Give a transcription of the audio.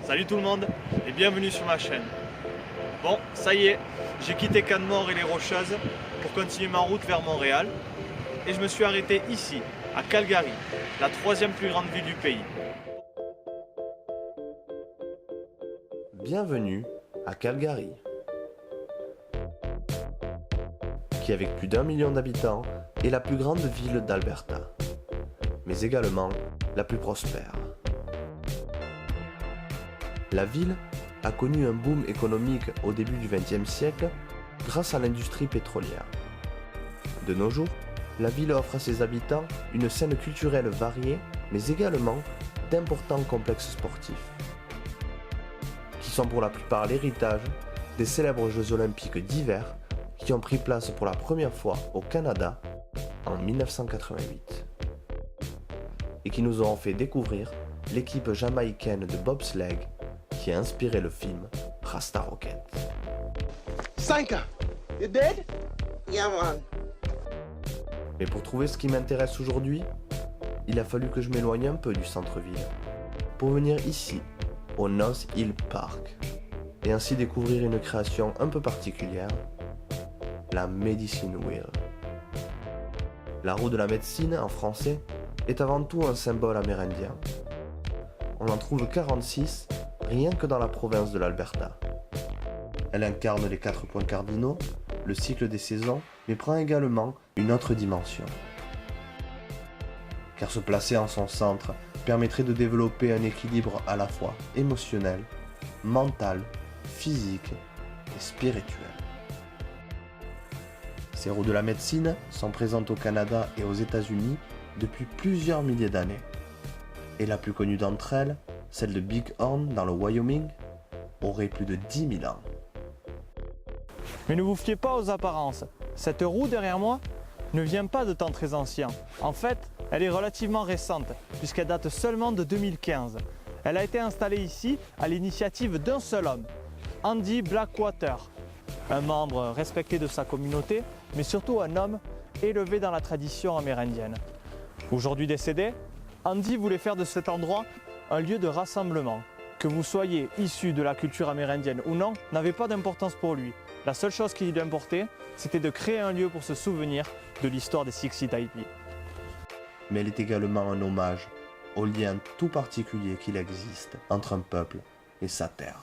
Salut tout le monde et bienvenue sur ma chaîne. Bon, ça y est, j'ai quitté Cannemort et les Rocheuses pour continuer ma route vers Montréal et je me suis arrêté ici, à Calgary, la troisième plus grande ville du pays. Bienvenue à Calgary, qui avec plus d'1 million d'habitants est la plus grande ville d'Alberta, mais également la plus prospère. La ville a connu un boom économique au début du XXe siècle grâce à l'industrie pétrolière. De nos jours, la ville offre à ses habitants une scène culturelle variée, mais également d'importants complexes sportifs, qui sont pour la plupart l'héritage des célèbres Jeux olympiques d'hiver qui ont pris place pour la première fois au Canada en 1988 et qui nous auront fait découvrir l'équipe jamaïcaine de bobsleigh qui a inspiré le film Rasta Rocket. Sanka, you dead? Yeah, man. Mais pour trouver ce qui m'intéresse aujourd'hui, il a fallu que je m'éloigne un peu du centre-ville pour venir ici, au North Hill Park, et ainsi découvrir une création un peu particulière, la Medicine Wheel. La roue de la médecine, en français, est avant tout un symbole amérindien. On en trouve 46 rien que dans la province de l'Alberta. Elle incarne les 4 points cardinaux, le cycle des saisons, mais prend également une autre dimension. Car se placer en son centre permettrait de développer un équilibre à la fois émotionnel, mental, physique et spirituel. Ces roues de la médecine sont présentes au Canada et aux États-Unis depuis plusieurs milliers d'années. Et la plus connue d'entre elles, celle de Bighorn dans le Wyoming, aurait plus de 10 000 ans. Mais ne vous fiez pas aux apparences, cette roue derrière moi ne vient pas de temps très ancien. En fait, elle est relativement récente puisqu'elle date seulement de 2015. Elle a été installée ici à l'initiative d'un seul homme, Andy Blackwater, un membre respecté de sa communauté, mais surtout un homme élevé dans la tradition amérindienne. Aujourd'hui décédé, Andy voulait faire de cet endroit un lieu de rassemblement. Que vous soyez issu de la culture amérindienne ou non, n'avait pas d'importance pour lui. La seule chose qui lui importait, c'était de créer un lieu pour se souvenir de l'histoire des Csixitätli. Mais elle est également un hommage au lien tout particulier qu'il existe entre un peuple et sa terre.